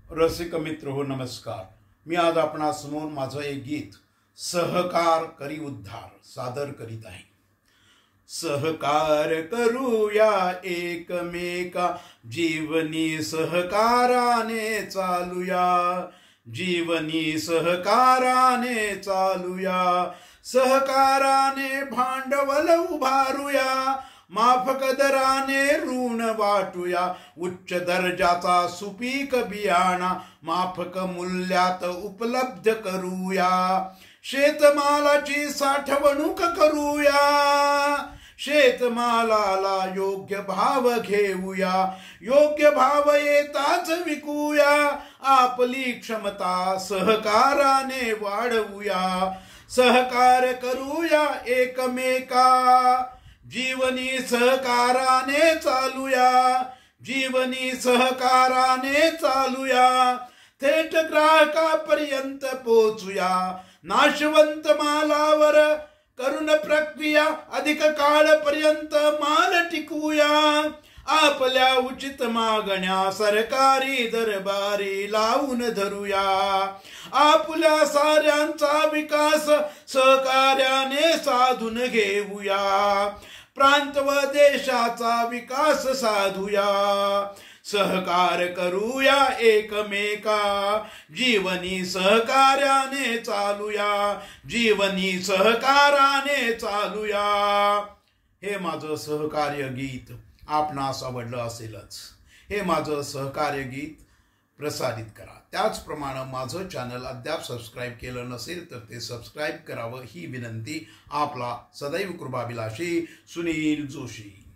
रसिक मित्र हो, नमस्कार। मी आज आपणासमोर माझं एक गीत सहकार करी उद्धार सादर करीत आहे। सहकार करूया एकमेका, जीवनी सहकाराने चालूया, जीवनी सहकाराने चालूया, सहकाराने भांडवल उभारूया, माफक दराने ऋण वाटूया, उच्च दर्जाचा सुपीक बियाणा माफक मूल्यात उपलब्ध करूया, शेतमालाची साठवणूक करूया, शेतमालाला योग्य भाव घेऊया, योग्य भाव येताच विकूया, आपली क्षमता सहकाराने वाढवूया, सहकार करूया एकमेका, जीवनी सहकाराने चालूया, जीवनी सहकाराने चालूया, थेट ग्राहकापर्यंत पोचूया, नाशवंत मालावर करून प्रक्रिया अधिक काळपर्यंत माल टिकूया, आपल्या उचित मागण्या सरकारी दरबारी लावून धरूया, आपल्या साऱ्यांचा विकास सहकार्याने साधून घेऊया, प्रांत व देशाचा विकास साधूया, सहकार करूया एकमेका, जीवनी सहकार्याने चालूया, जीवनी सहकाराने चालूया। हे माझं सहकार्य गीत आपणास आवडलं असेलच। हे माझं सहकार्य गीत प्रसारित करा। त्याचप्रमाणे माझं चॅनल अद्याप सबस्क्राईब केलं नसेल तर ते सबस्क्राईब करावं ही विनंती। आपला सदैव कृपाभिलाषी सुनील जोशी।